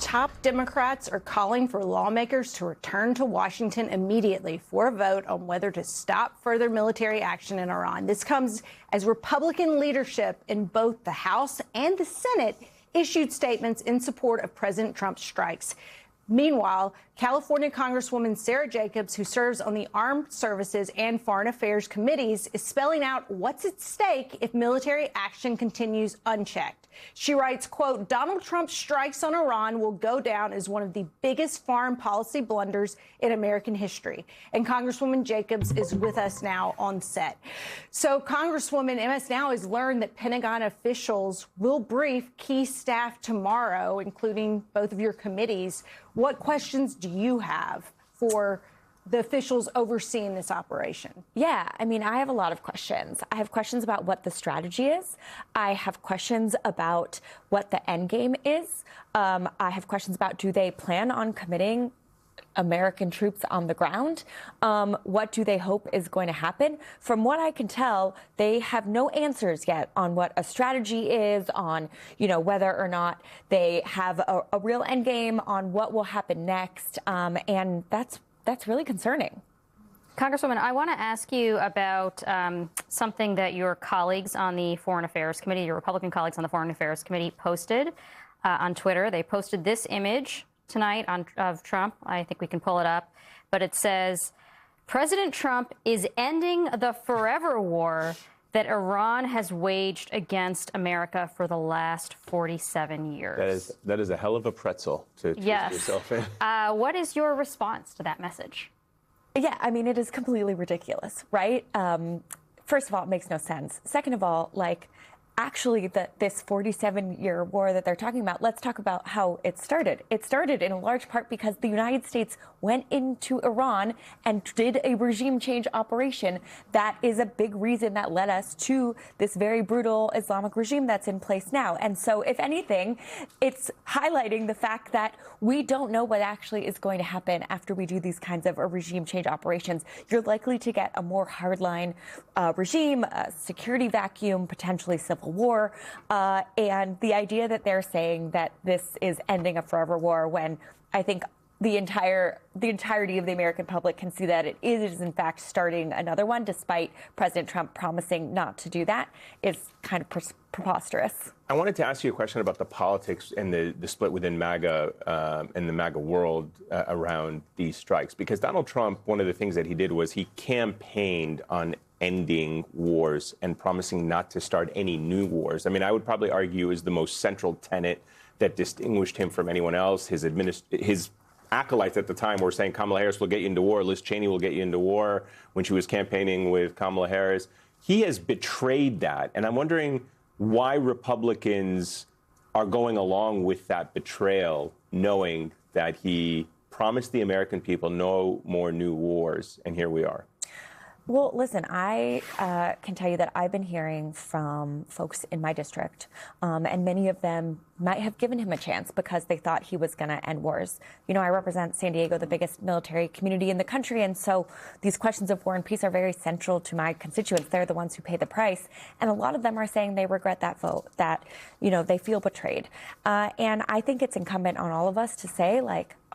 top Democrats are calling for lawmakers to return to Washington immediately for a vote on whether to stop further military action in Iran. This comes as Republican leadership in both the House and the Senate issued statements in support of President Trump's strikes. Meanwhile, California Congresswoman Sara, who serves on the Armed Services and Foreign Affairs committees, is spelling out what's at stake if military action continues unchecked. She writes, quote, Donald Trump's strikes on Iran will go down as one of the biggest foreign policy blunders in American history. And Congresswoman Jacobs is with us now on set. So, Congresswoman, MS Now has learned that Pentagon officials will brief key staff tomorrow, including both of your committees. What questions do you have for the officials overseeing this operation? Yeah, I mean, I have a lot of questions. I have questions about what the strategy is. I have questions about what the end game is. I have questions about, do they plan on committing American troops on the ground? What do they hope is going to happen? From what I can tell, they have no answers yet on what a strategy is, on, whether or not they have a real end game on what will happen next. And that's really concerning. Congresswoman, I want to ask you about something that your colleagues on the Foreign Affairs Committee, your Republican colleagues on the Foreign Affairs Committee, posted on Twitter. They posted this image tonight of Trump. I think we can pull it up. But it says, President Trump is ending the forever war that Iran has waged against America for the last 47 years. That is a hell of a pretzel to twist yourself in. What is your response to that message? Yeah, I mean, it is completely ridiculous, right? First of all, it makes no sense. Second of all, actually, this 47-year war that they're talking about, let's talk about how it started. It started in a large part because the United States went into Iran and did a regime change operation. That is a big reason that led us to this very brutal Islamic regime that's in place now. And so, if anything, it's highlighting the fact that we don't know what actually is going to happen after we do these kinds of regime change operations. You're likely to get a more hardline regime, a security vacuum, potentially civil war, and the idea that they're saying that this is ending a forever war, when I think the entirety of the American public can see that it is in fact starting another one, despite President Trump promising not to do that, is kind of preposterous. I wanted to ask you a question about the politics and the split within MAGA and the MAGA world around these strikes, because Donald Trump, one of the things that he did was he campaigned on ending wars and promising not to start any new wars. I mean, I would probably argue is the most central tenet that distinguished him from anyone else. His acolytes at the time were saying Kamala Harris will get you into war, Liz Cheney will get you into war when she was campaigning with Kamala Harris. He has betrayed that. And I'm wondering why Republicans are going along with that betrayal, knowing that he promised the American people no more new wars. And here we are. Well, listen, I can tell you that I've been hearing from folks in my district, and many of them might have given him a chance because they thought he was going to end wars. I represent San Diego, the biggest military community in the country, and so these questions of war and peace are very central to my constituents. They're the ones who pay the price, and a lot of them are saying they regret that vote, that, they feel betrayed. And I think it's incumbent on all of us to say,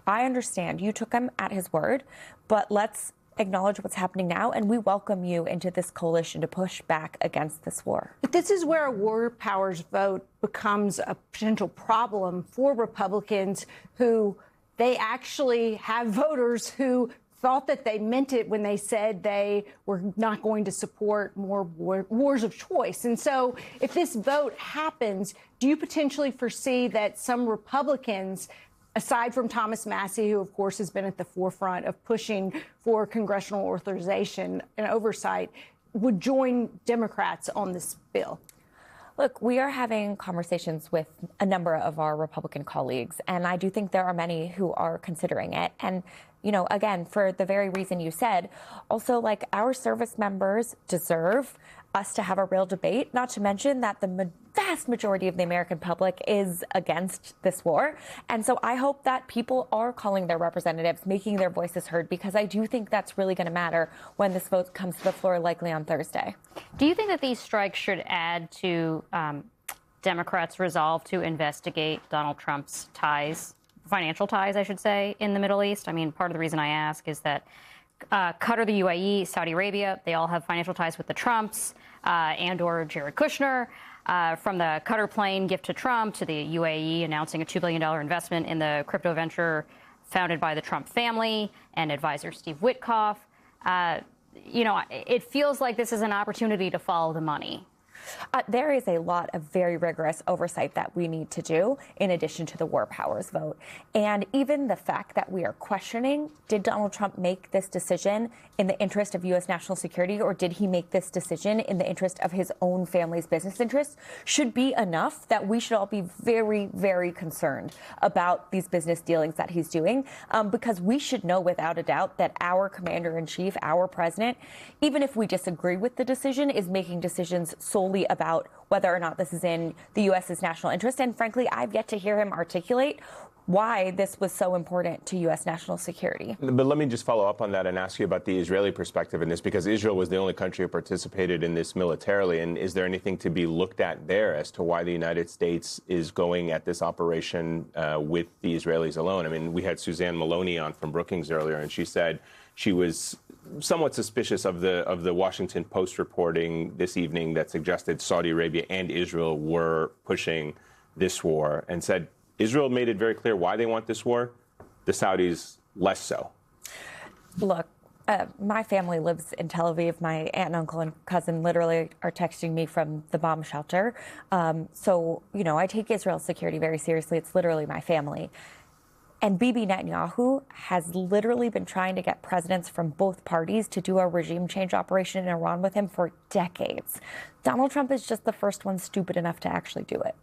I understand you took him at his word, but let's acknowledge what's happening now, and we welcome you into this coalition to push back against this war. But this is where a war powers vote becomes a potential problem for Republicans, who they actually have voters who thought that they meant it when they said they were not going to support more wars of choice. And so if this vote happens, do you potentially foresee that some Republicans, aside from Thomas Massie, who, of course, has been at the forefront of pushing for congressional authorization and oversight, would join Democrats on this bill? Look, we are having conversations with a number of our Republican colleagues, and I do think there are many who are considering it. And, again, for the very reason you said, also, our service members deserve us to have a real debate, not to mention that the vast majority of the American public is against this war. And so I hope that people are calling their representatives, making their voices heard, because I do think that's really going to matter when this vote comes to the floor, likely on Thursday. Do you think that these strikes should add to Democrats' resolve to investigate Donald Trump's ties financial ties, I should say, in the Middle East. I mean, part of the reason I ask is that Qatar, the UAE, Saudi Arabia, they all have financial ties with the Trumps and or Jared Kushner. From the Qatar plane gift to Trump to the UAE announcing a $2 billion investment in the crypto venture founded by the Trump family and advisor Steve Witkoff. It feels like this is an opportunity to follow the money. There is a lot of very rigorous oversight that we need to do in addition to the war powers vote. And even the fact that we are questioning, did Donald Trump make this decision in the interest of U.S. national security, or did he make this decision in the interest of his own family's business interests, should be enough that we should all be very, very concerned about these business dealings that he's doing, because we should know without a doubt that our commander-in-chief, our president, even if we disagree with the decision, is making decisions solely about whether or not this is in the U.S.'s national interest. And frankly, I've yet to hear him articulate why this was so important to U.S. national security. But let me just follow up on that and ask you about the Israeli perspective in this, because Israel was the only country who participated in this militarily. And is there anything to be looked at there as to why the United States is going at this operation with the Israelis alone? I mean, we had Suzanne Maloney on from Brookings earlier, and she said she was somewhat suspicious of the Washington Post reporting this evening that suggested Saudi Arabia and Israel were pushing this war, and said Israel made it very clear why they want this war, the Saudis less so. Look, my family lives in Tel Aviv. My aunt and uncle and cousin literally are texting me from the bomb shelter. So, I take Israel's security very seriously. It's literally my family. And Bibi Netanyahu has literally been trying to get presidents from both parties to do a regime change operation in Iran with him for decades. Donald Trump is just the first one stupid enough to actually do it.